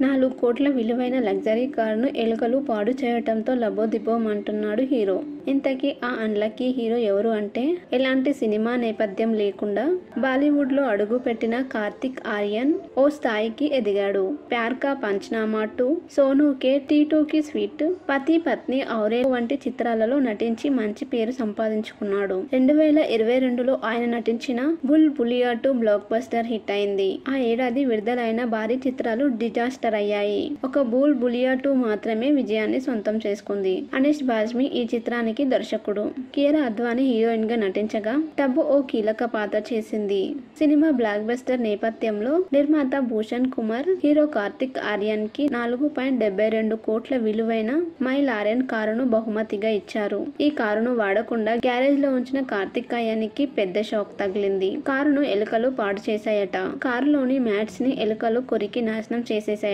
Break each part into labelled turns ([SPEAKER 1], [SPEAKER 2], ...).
[SPEAKER 1] 4 కోట్ల విలువైన లగ్జరీ కారును ఎలుకలు పాడు చేయటంతో లబోదిబోమంటున్నాడు హీరో. ఇంతకీ ఆ అన్లక్కీ హీరో ఎవరు అంటే, ఎలాంటి సినిమా నేపథ్యం లేకుండా బాలీవుడ్ లో అడుగు పెట్టిన కార్తిక్ ఆర్యన్ ఓ స్థాయికి ఎదిగాడు. ప్యార్ కా పంచనామా 2, సోనూ కే టీ2 కి స్వీట్, పతి పత్ని ఔరే వంటి చిత్రాలలో నటించి మంచి పేరు సంపాదించుకున్నాడు. 2022లో ఆయన నటించిన bull Bhulaiyaa 2 block buster hit అయింది. ఆ ఏడాది విడుదలైన భారీ చిత్రాలు డిజాస్టర్ అయ్యాయి. ఒక బుల్ బులియా 2 మాత్రమే విజయాన్ని సొంతం చేసుకుంది. అనీష్ బాజ్మీ ఈ చిత్రానికి దర్శకుడు. కియారా అద్వానీ హీరోయిన్ గా నటించగా టబు ఓ కీలక పాత్ర చేసింది. సినిమా బ్లాక్ బస్టర్ నేపథ్యంలో నిర్మాత భూషణ్ కుమార్ హీరో కార్తిక్ ఆర్యన్ కి 4.72 కోట్ల విలువైన మై లారెన్ కారును బహుమతిగా ఇచ్చారు. ఈ కారును వాడకుండా గ్యారేజ్ లో ఉంచిన కార్తిక్ ఆర్యన్కి పెద్ద షాక్ తగిలింది. కారును ఎలుకలు పాడు చేశాయట. కారులోని మ్యాట్స్ ని ఎలుకలు కొరికి నాశనం చేసేశాయట.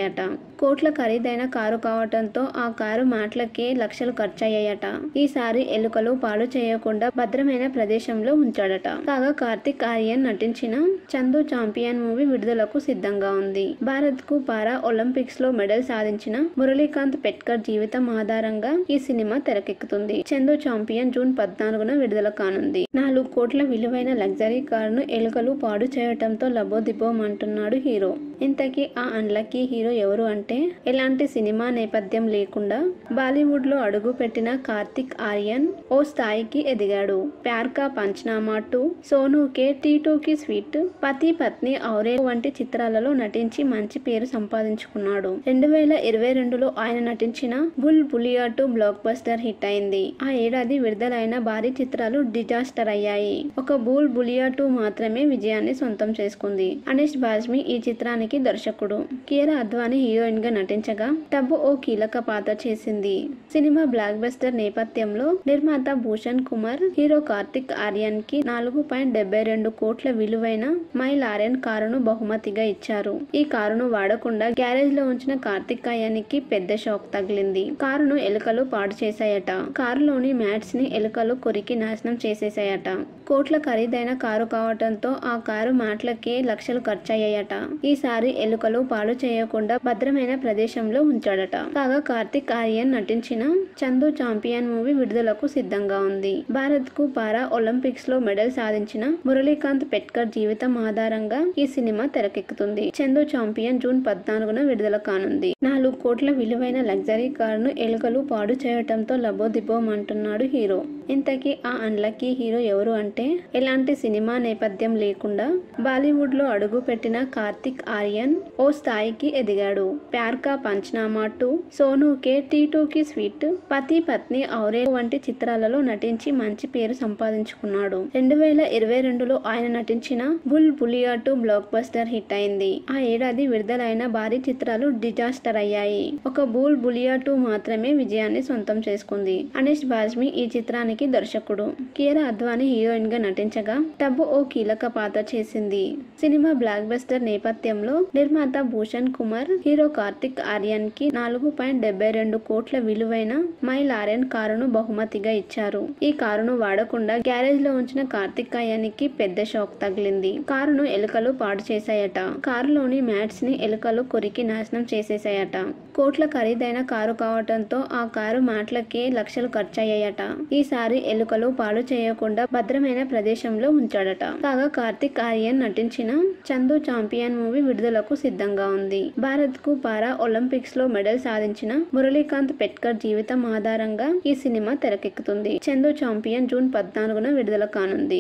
[SPEAKER 1] కోట్ల ఖరీదైన కారు కావటంతో ఆ కారు మ్యాట్లకే లక్షలు ఖర్చయ్యాయట. ఈసారి ఎలుకలు పాడు చేయకుండా భద్రమైన ప్రదేశంలో ఉంచాడట. కాగా కార్తిక్ ఆర్యన్ నటించిన చందు చాంపియన్ మూవీ విడుదలకు సిద్ధంగా ఉంది. భారత్ కు పారా ఒలింపిక్స్ లో మెడల్ సాధించిన మురళీకాంత్ పెట్కర్ జీవితం ఆధారంగా ఈ సినిమా తెరకెక్కుతుంది. చందు చాంపియన్ జూన్ 14న విడుదల కానుంది. 4 కోట్ల విలువైన లగ్జరీ కారును ఎలుకలు పాడు చేయటంతో లబోదిబోమంటున్నాడు హీరో. ఇంతకీ ఆ అన్లక్కీ హీరో ఎవరు అంటే, ఎలాంటి సినిమా నేపథ్యం లేకుండా బాలీవుడ్ లో అడుగు పెట్టిన కార్తిక్ ఆర్యన్ ఓ స్థాయికి ఎదిగాడు. ప్యార్ కా పంచనామా 2, సోనూ కే టీ2 కి స్వీట్, పతి పత్ని ఔరే వంటి చిత్రాలలో నటించి మంచి పేరు సంపాదించుకున్నాడు. 2022లో ఆయన నటించిన bull Bhulaiyaa 2 block buster hit అయింది. ఆ ఏడాది విడుదలైన భారీ చిత్రాలు డిజాస్టర్ అయ్యాయి. ఒక బుల్ బులియా 2 మాత్రమే విజయాన్ని సొంతం చేసుకుంది. అనీష్ బాజ్మీ ఈ చిత్రానికి దర్శకుడు. కియారా అద్వానీ హీరోయిన్ గా నటించగా టబు ఓ కీలక పాత్ర చేసింది. సినిమా బ్లాక్ బస్టర్ నేపథ్యంలో నిర్మాత భూషణ్ కుమార్ హీరో కార్తిక్ ఆర్యన్ కి 4.72 కోట్ల విలువైన మై లారెన్ కారును బహుమతిగా ఇచ్చారు. ఈ కారును వాడకుండా గ్యారేజ్ లో ఉంచిన కార్తిక్ ఆర్యన్కి పెద్ద షాక్ తగిలింది. కారును ఎలుకలు పాడు చేశాయట. కారులోని మ్యాట్స్ ని ఎలుకలు కొరికి నాశనం చేసేశాయట. కోట్ల ఖరీదైన కారు కావటంతో ఆ కారు మ్యాట్లకే లక్షలు ఖర్చయ్యాయట. ఈసారి ఎలుకలు పాడు చేయకుండా భద్రమైన ప్రదేశంలో ఉంచాడట. కాగా కార్తిక్ ఆర్యన్ నటించిన చందు చాంపియన్ మూవీ విడుదలకు సిద్ధంగా ఉంది. భారత్ కు పారా ఒలింపిక్స్ లో మెడల్ సాధించిన మురళీకాంత్ పెట్కర్ జీవితం ఆధారంగా ఈ సినిమా తెరకెక్కుతుంది. చందు చాంపియన్ జూన్ 14న విడుదల కానుంది. 4 కోట్ల విలువైన లగ్జరీ కారును ఎలుకలు పాడు చేయటంతో లబోదిబోమంటున్నాడు హీరో. ఇంతకీ ఆ అన్లక్కీ హీరో ఎవరు అంటే, ఎలాంటి సినిమా నేపథ్యం లేకుండా బాలీవుడ్ లో అడుగు పెట్టిన కార్తిక్ ఆర్యన్ ఓ స్థాయికి ఎదిగాడు. ప్యార్ కా పంచనామా 2, సోనూ కే టీ2 కి స్వీట్, పతి పత్ని ఔరే వంటి చిత్రాలలో నటించి మంచి పేరు సంపాదించుకున్నాడు. 2022లో ఆయన నటించిన bull Bhulaiyaa 2 block buster hit అయింది. ఆ ఏడాది విడుదలైన భారీ చిత్రాలు డిజాస్టర్ అయ్యాయి. ఒక బుల్ బులియా 2 మాత్రమే విజయాన్ని సొంతం చేసుకుంది. అనీష్ బాజ్మీ ఈ చిత్రానికి దర్శకుడు. కియారా అద్వానీ హీరోయిన్ గా నటించగా టబు ఓ కీలక పాత్ర చేసింది. సినిమా బ్లాక్ బస్టర్ నేపథ్యంలో నిర్మాత భూషణ్ కుమార్ హీరో కార్తిక్ ఆర్యన్ కి 4.72 కోట్ల విలువైన మై లారెన్ కారును బహుమతిగా ఇచ్చారు. ఈ కారును వాడకుండా గ్యారేజ్ లో ఉంచిన కార్తిక్ ఆర్యన్కి పెద్ద షాక్ తగిలింది. కారును ఎలుకలు పాడు చేశాయట. కారులోని మ్యాట్స్ ని ఎలుకలు కొరికి నాశనం చేసేశాయట. కోట్ల ఖరీదైన కారు కావటంతో ఆ కారు మ్యాట్లకే లక్షలు ఖర్చయ్యాయట. ఈసారి ఎలుకలు పాడు చేయకుండా భద్రమైన ప్రదేశంలో ఉంచాడట. కాగా కార్తిక్ ఆర్యన్ నటించిన చందు చాంపియన్ మూవీ విడుదలకు సిద్ధంగా ఉంది. భారత్ కు పారా ఒలింపిక్స్ లో మెడల్ సాధించిన మురళీకాంత్ పెట్కర్ జీవితం ఆధారంగా ఈ సినిమా తెరకెక్కుతుంది. చందు చాంపియన్ జూన్ 14న విడుదల కానుంది.